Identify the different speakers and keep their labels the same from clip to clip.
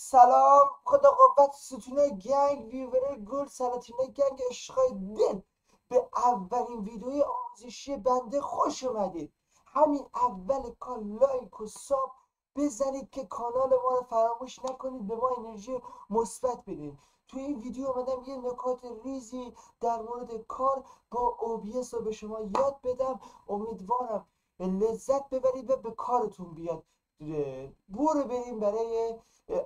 Speaker 1: سلام خدا قوت ستونه گنگ ویوره گل سلاطینه گنگ عشقای دل به اولین ویدیوی آموزشی بنده خوش اومدید. همین اول کار لایک و ساب بزنید که کانال ما رو فراموش نکنید، به ما انرژی مثبت بدید. توی این ویدیو اومدم یه نکات ریزی در مورد کار با OBS رو به شما یاد بدم. امیدوارم لذت ببرید و به کارتون بیاد. برو بریم برای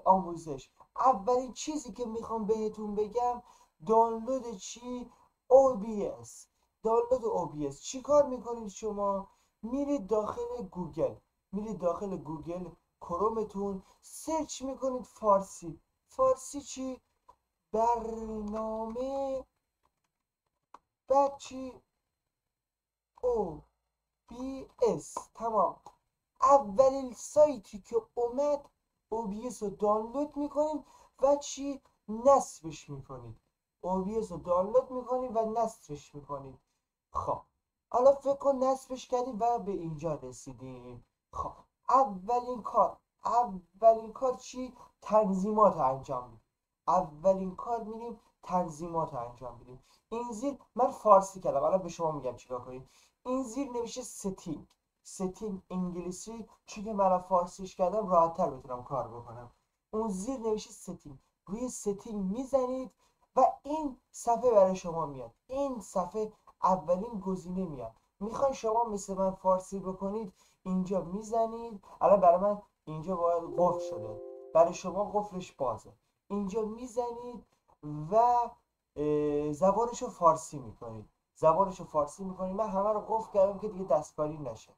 Speaker 1: آموزش. اولین چیزی که میخوام بهتون بگم دانلود چی؟ OBS. دانلود OBS چی کار میکنید شما؟ میرید داخل گوگل، میرید داخل گوگل کرومتون سرچ میکنید فارسی. فارسی چی؟ برنامه. بعد چی؟ OBS. تمام. اولین سایتی که اومد OBS رو دانلود میکنید و چی؟ نصبش میکنید. OBS رو دانلود میکنید و نصبش میکنید. خب حالا فکر کن نصبش کردیم و به اینجا رسیدیم. خب اولین کار چی؟ تنظیمات انجام میدیم. اولین کار میریم تنظیمات انجام میدیم. این زیر من فارسی کردم، الان به شما میگم چیکار کنید. این زیر نمیشه ستینگ انگلیسی، چون که من فارسیش کردم راحت تر بتونم کار بکنم. اون زیر نوشته ستینگ، روی ستینگ میزنید و این صفحه برای شما میاد. این صفحه اولین گزینه میاد. میخوای شما مثل من فارسی بکنید، اینجا میزنید. الان برای من اینجا باید قفل شده، برای شما قفلش بازه. اینجا میزنید و زبانش رو فارسی میکنید. من همه رو قفل کردم که دیگه دستکاری نشه.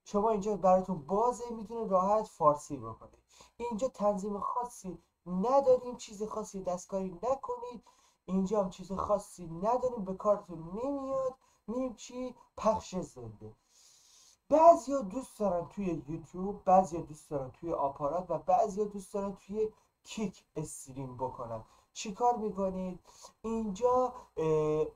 Speaker 1: شما اینجا براتون بازه، میتونید راحت فارسی بکنید. اینجا تنظیم خاصی نداریم، چیز خاصی دستکاری نکنید. اینجا هم چیز خاصی نداریم، به کارتون نمیاد. میریم چی؟ پخش زنده. بعضیا دوست دارن توی یوتیوب، بعضیا دوست دارن توی آپارات و بعضیا دوست دارن توی کیک استریم بکنن. چیکار میکنید؟ اینجا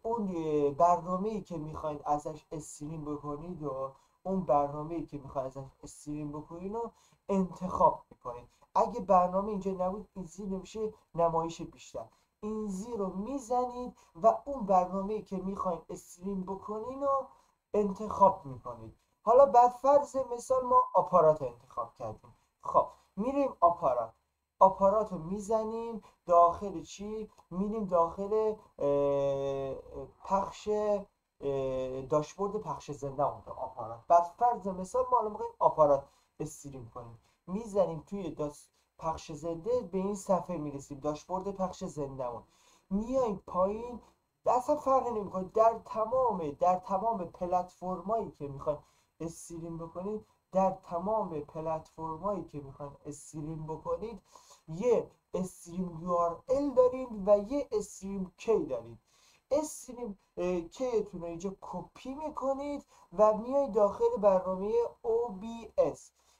Speaker 1: اون برنامه‌ای که میخواید ازش استریم بکنید و اون برنامه‌ای که میخواید ازش استریم بکنید رو انتخاب میکنید. اگه برنامه اینجا نبود، این زیر نمیشه نمایش بیشتر. این زیر رو میزنید و اون برنامه‌ای که میخواید استریم بکنید رو انتخاب میکنید. حالا بر فرض مثال ما آپارات رو انتخاب کردیم. خب میریم آپارات رو میزنیم داخل چی؟ میریم داخل پخش داشبورد پخش زنده اونجا آپارات. بر فرض مثال ما الان میخوایم آپارات استریم کنیم، میزنیم توی پخش زنده، به این صفحه میرسیم، داشبورد پخش زندهمون. میایم پایین، اصلا فرقی نمیکنه، در تمام پلتفرمایی که میخوایم استریم بکنید، در تمام پلتفرمایی که میخواین استریم بکنید، یه استریم URL دارید و یه استریم کی دارید. استریم کیتون رو اینجا کپی میکنید و میایید داخل برنامه OBS.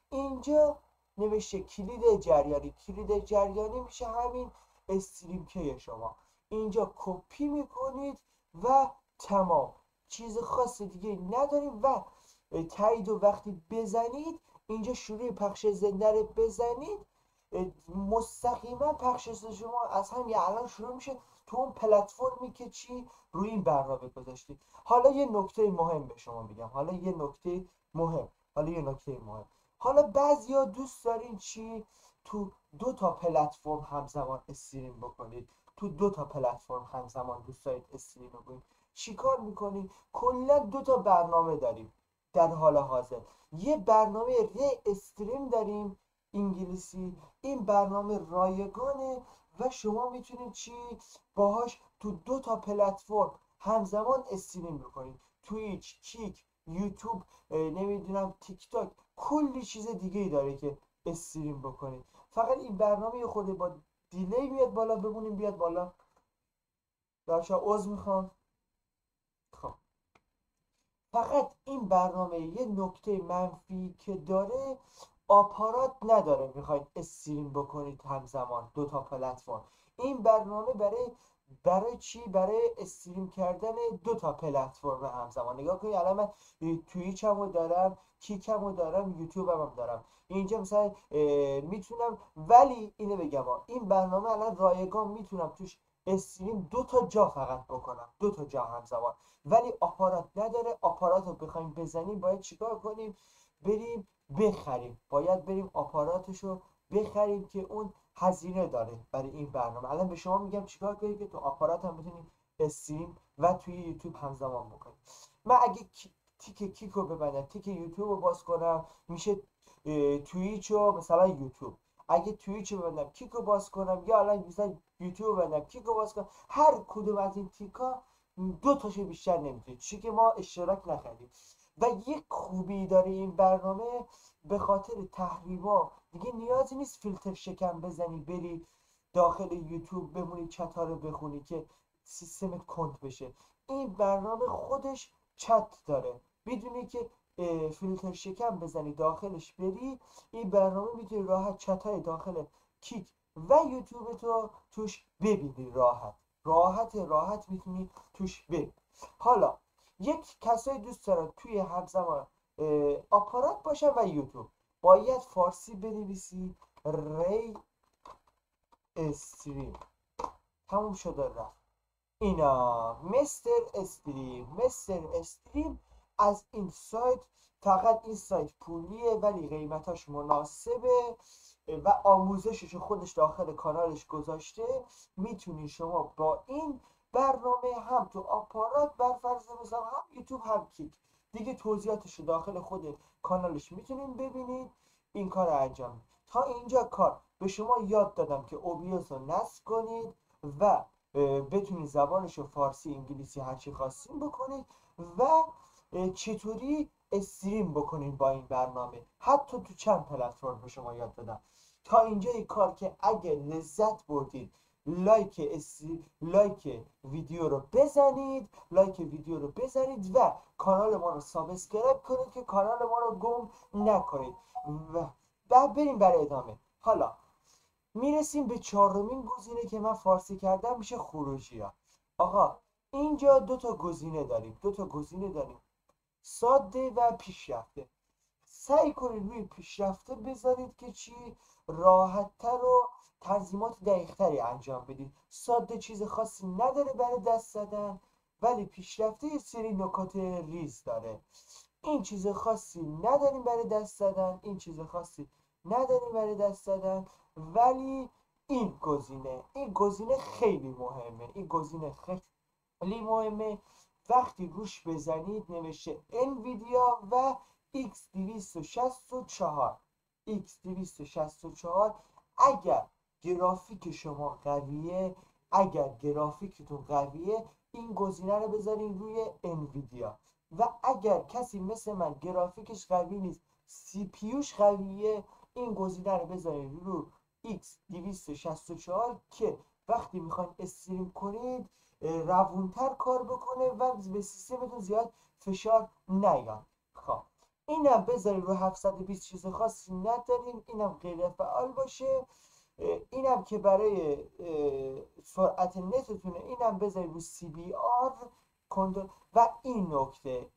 Speaker 1: اینجا نوشته کلید جریانی میشه همین استریم کی شما. اینجا کپی میکنید و تمام. چیز خاص دیگه نداریم و تایید و وقتی بزنید، اینجا شروع پخش زنده رو بزنید، مستقیما پخش شما از همین الان شروع میشه تو اون پلتفرمی که چی روی این برنامه گذاشتید. حالا یه نکته مهم به شما میگم. حالا بعضیا دوست دارین چی؟ تو دو تا پلتفرم همزمان استریم بکنید. دوست دارید استریم بکنید. چیکار میکنید؟ کلا دو تا برنامه داریم در حال حاضر. یه برنامه ری استریم داریم انگلیسی. این برنامه رایگانه و شما میتونید چی؟ باهاش تو دو تا پلتفرم همزمان استریم بکنید. تویچ، کیک، یوتیوب، نمیدونم تیک تاک، کلی چیز دیگه ای داره که استریم بکنید. فقط این برنامه خود با دیلی میاد بالا، بمونیم بیاد بالا. درشا عذر میخوام. خب فقط این برنامه یه نکته منفی که داره، آپارات نداره. میخواید استریم بکنید همزمان دو تا پلتفرم، این برنامه برای برای چی؟ برای استریم کردن دو تا پلتفرم همزمان. نگاه کنید الان من توییچ هم دارم، کیک هم دارم، یوتیوب هم دارم. اینجا مثلا میتونم، ولی اینو بگم این برنامه الان رایگان میتونم توش استریم دو تا جا فقط بکنم، دو تا جا همزمان، ولی آپارات نداره. آپارات رو بخوایم بزنیم باید چیکار کنیم؟ بریم بخریم، باید بریم آپاراتش رو بخریم که اون هزینه داره برای این برنامه. الان به شما میگم چیکار کنید که تو آپارات هم بتونید استریم و توی یوتیوب همزمان بکنید. من اگه تیک کیک رو ببندم، تیک یوتیوب رو باز کنم، میشه توییچ و مثلا یوتیوب. اگه توییچ رو ببندم کیک رو باز کنم، یا الان مثلا یوتیوب رو ببندم کیک رو باز کنم، هر کدوم از این تیکا دو تاشو بیشتر نمیتونید، چون که ما اشتراک نکردیم. و یک خوبی داره این برنامه، به خاطر تحریما دیگه نیازی نیست فیلتر شکن بزنی بری داخل یوتیوب بمونی چتا رو بخونی که سیستمت کند بشه. این برنامه خودش چت داره، میدونی که فیلتر شکن بزنی داخلش بری، این برنامه میتونی راحت چتای داخل کیک و یوتیوب تو توش ببینی، راحت میتونی توش ببینی. حالا یک کسایی دوست دارن توی همزمان آپارات باشن و یوتیوب، باید فارسی بنویسی ری استریم، تموم شده رفت. اینا مستر استریم از این سایت، فقط این سایت پولیه ولی قیمتاش مناسبه و آموزشش خودش داخل کانالش گذاشته. میتونی شما با این برنامه هم تو آپارات بر فرض مثال هم یوتیوب هم کیک، دیگه توضیحاتش داخل خود کانالش میتونین ببینید. این کار رو انجام. تا اینجا کار به شما یاد دادم که OBS رو نصب کنید و بتونید زبانش رو فارسی، انگلیسی، هرچی خواستین بکنید و چطوری استریم بکنید با این برنامه، حتی تو چند پلتفرم به شما یاد دادم. تا اینجای کار که اگه لذت بردید لایک ویدیو رو بزنید، و کانال ما رو سابسکرایب کنید که کانال ما رو گم نکنید. و بعد بریم برای ادامه. حالا میرسیم به چهارمین گزینه که من فارسی کردم، میشه خروجی ها. آقا اینجا دو تا گزینه داریم، ساده و پیشرفته. سعی کنید روی پیشرفته بذارید که چی؟ راحتتر و تنظیمات دقیقتری انجام بدید. ساده چیز خاصی نداره برای دست زدن، ولی پیشرفته یه سری نکات ریز داره. این چیز خاصی نداریم برای دست زدن، ولی این گزینه خیلی مهمه. وقتی روش بزنید نوشته انویدیا و X264. X264 اگر گرافیک شما قویه، اگر گرافیکتون قویه، این گزینه رو بذارین روی انویدیا. و اگر کسی مثل من گرافیکش قوی نیست، سی پیوش قویه، این گزینه رو بذارین رو X264 که وقتی میخواین استریم کنید روونتر کار بکنه و به سیستمتون زیاد فشار نیاد. خب اینم بذارید رو 720، چیز خاصی نداریم، اینم غیر فعال باشه. اینم که برای سرعت نتتونه، اینم بذارید رو CBR و این نکته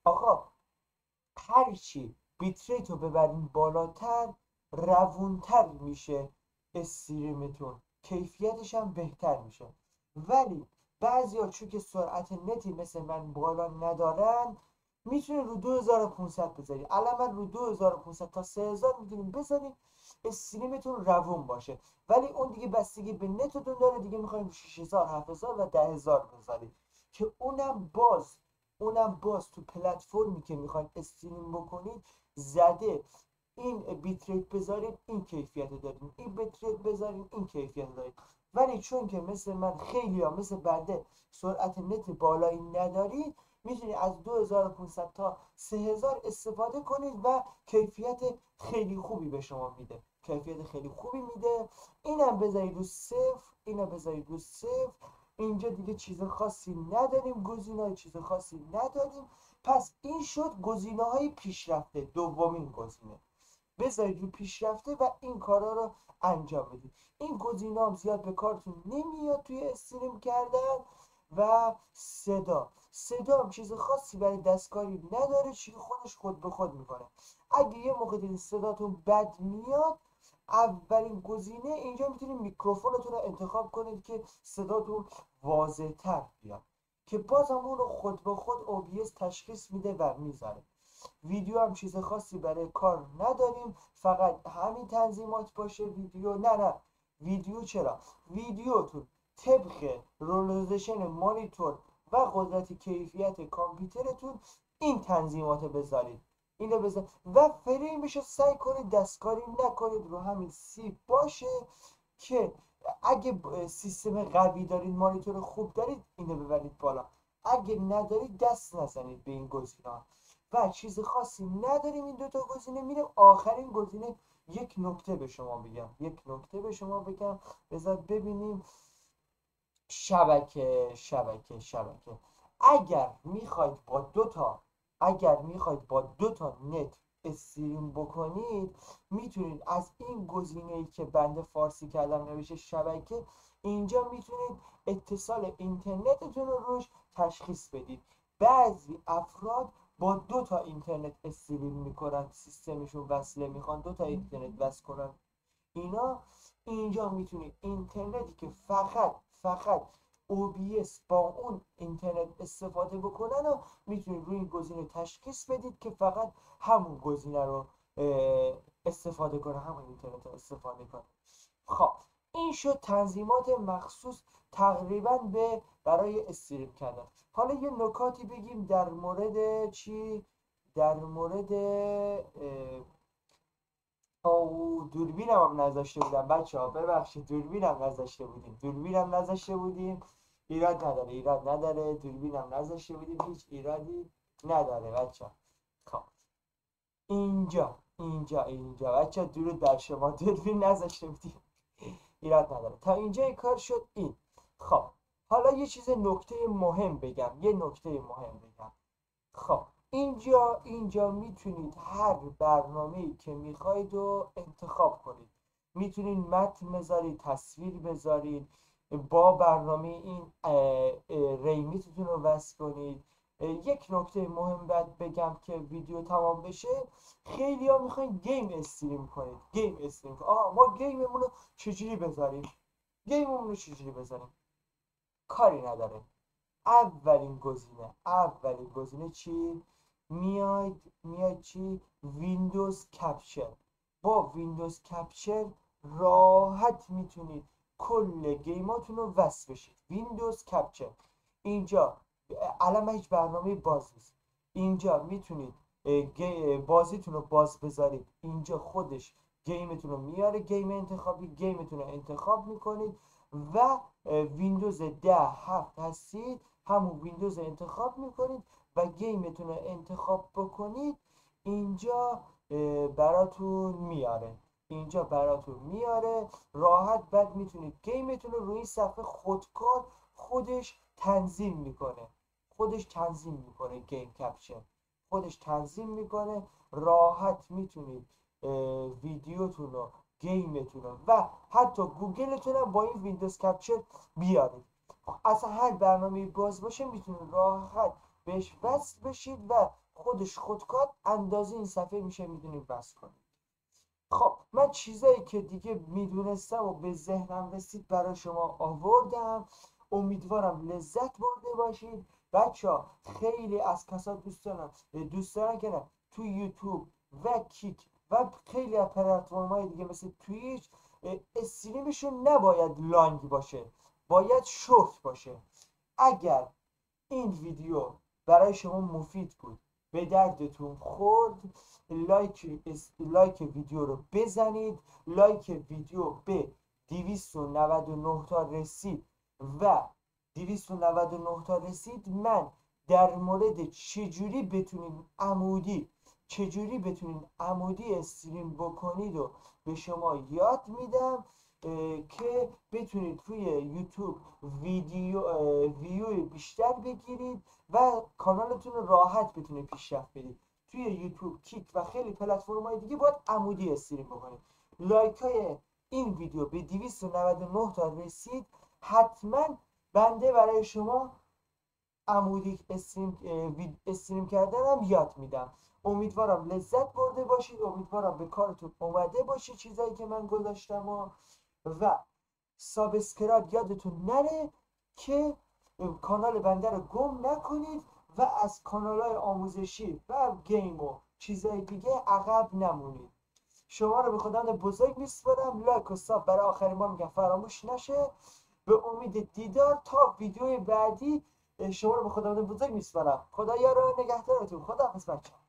Speaker 1: آقا، هرچی بیتریت رو ببرین بالاتر روونتر میشه استریمتون، کیفیتش هم بهتر میشه. ولی بعضیا چون که سرعت نتی مثل من بالا ندارن، میتونین رو 2500 بذارین. الان من رو 2500 تا 3000 میتونین بذارین، استریمتون روون باشه. ولی اون دیگه بستگی به نتتون داره، دیگه میخواین رو 6000 7000 و 10000 بذارین که اونم باز تو پلتفرمی که میخواین استریم بکنید زده این بیت ریت بذارید این کیفیت داریم، این بیت ریت بذارید این کیفیت دارید. ولی چون که مثل من خیلی ها مثل بنده سرعت نت بالایی ندارید، میتونید از 2500 تا 3000 استفاده کنید و کیفیت خیلی خوبی به شما میده، اینم بذارید رو صفر. اینجا دیگه چیز خاصی نداریم، گزینه‌های چیز خاصی نداریم. پس این شد گزینه‌های پیشرفته، دومین گزینه. بذارید رو پیشرفته و این کارا رو انجام بدید. این گزینه هم زیاد به کارتون نمیاد توی استریم کردن. و صدا هم چیز خاصی برای دستکاری نداره، چی خودش خود به خود میکنه. اگه یه موقع دیدید صداتون بد میاد، اولین گزینه اینجا میتونید میکروفونتون رو انتخاب کنید که صداتون واضح تر بیاد، که بازم اون رو خود به خود OBS تشخیص میده و میذاره. ویدیو هم چیز خاصی برای کار نداریم، فقط همین تنظیمات باشه. نه ویدیو چرا؟ ویدیوتون طبق رولوزیشن مانیتور و قدرت کیفیت کامپیوترتون این تنظیمات بذارید. اینو بذار و فریمش رو سعی کنید دستکاری نکنید، رو همین سی باشه که اگه سیستم قوی دارید، مانیتور خوب دارید، اینو ببرید بالا. اگه ندارید دست نزنید به این گزینه‌ها. و چیز خاصی نداریم این دوتا گزینه. میریم آخرین گزینه. یک نکته به شما بگم. بذار ببینیم. شبکه. اگر میخواید با دو تا نت استریم بکنید، میتونید از این گزینه‌ای که بنده فارسی کردم نوشته شبکه، اینجا میتونید اتصال اینترنتتون رو روش تشخیص بدید. بعضی افراد با دو تا اینترنت استریم میکنن، سیستمشون وصله، میخوان دو تا اینترنت وصل کنن. اینجا میتونید اینترنتی که فقط OBS با اون اینترنت استفاده بکنن و میتونید روی این گزینه تشخیص بدید که فقط همون گزینه رو استفاده کنه، همون اینترنت رو استفاده کنه. خب این شد تنظیمات مخصوص تقریبا برای استریم کردن. حالا یه نکاتی بگیم در مورد چی؟ در مورد دوربینم هم نذاشته بودم بچه ها، ببخشید دوربینم نذاشته بودیم. ایراد نداره. دوربینم نذاشته بودیم، هیچ ایرادی نداره بچه ها. خب اینجا بچه ها درود بر شما، دوربین نذاشته بودیم، ایراد نداره. تا اینجا کار شد این. خب حالا یه نکته مهم بگم. خب اینجا میتونید هر برنامه‌ای که میخواید رو انتخاب کنید. میتونید متن بذارید، تصویر بذارید، با برنامه این ریمیتتون رو وصل کنید. یک نکته مهم بعد بگم که ویدیو تمام بشه، خیلی ها میخواین گیم استریم کنید. ما گیممون رو چجوری بذاریم؟ کاری نداره. اولین گزینه چی؟ میاید چی؟ ویندوز کپچر. با ویندوز کپچر راحت میتونید کل گیماتون رو وصل بشید. ویندوز کپچر اینجا الان هیچ برنامه باز نیست. اینجا میتونید بازیتون رو باز بذارید. اینجا خودش گیمتون رو میاره، گیمتون رو انتخاب میکنید و ویندوز 10 7 هستید، همون ویندوز انتخاب میکنید و گیمتون رو انتخاب بکنید. اینجا براتون میاره راحت. بعد میتونید گیمتون رو روی صفحه خودکار خودش تنظیم میکنه. گیم کپچر خودش تنظیم میکنه. راحت میتونید ویدیوتون رو، گیمتون رو و حتی گوگلتون رو با این ویندوز کپچر بیارید. اصلا هر برنامه باز باشه میتونید راحت بهش وصل بشید و خودکار اندازه این صفحه میشه، میتونید وصل کنید. خب من چیزایی که دیگه میدونستم و به ذهنم رسید برای شما آوردم. امیدوارم لذت برده باشید. بچه خیلی از کسا دوست دارن که نه تو یوتیوب و کیک و خیلی از پلتفرم‌های دیگه مثل تویچ استریمشون نباید لانگ باشه، باید شورت باشه. اگر این ویدیو برای شما مفید بود، به دردتون خورد، لایک ویدیو رو بزنید. لایک ویدیو به 299 تا رسید و 299 تا رسید، من در مورد چجوری بتونین عمودی استریم بکنید و به شما یاد میدم که بتونید توی یوتیوب ویو بیشتر بگیرید و کانالتون رو راحت بتونید پیشرفت بدید. توی یوتیوب، کیک و خیلی پلتفرم‌های دیگه باید عمودی استریم بکنید. لایکای این ویدیو به 299 تا رسید، حتما بنده برای شما عمودی استریم کردنم یاد میدم. امیدوارم لذت برده باشید، امیدوارم به کارتون اومده باشه چیزایی که من گذاشتم و سابسکرایب یادتون نره که کانال بنده رو گم نکنید و از کانال‌های آموزشی و گیم و چیزای دیگه عقب نمونید. شما رو به خداوند بزرگ میسپارم. لایک و ساب برای آخرین بار میگم فراموش نشه. به امید دیدار تا ویدیوی بعدی. شما رو به خداوند بزرگ میسپارم. خدا یار و نگهدارتون. خداحافظ بچه‌ها.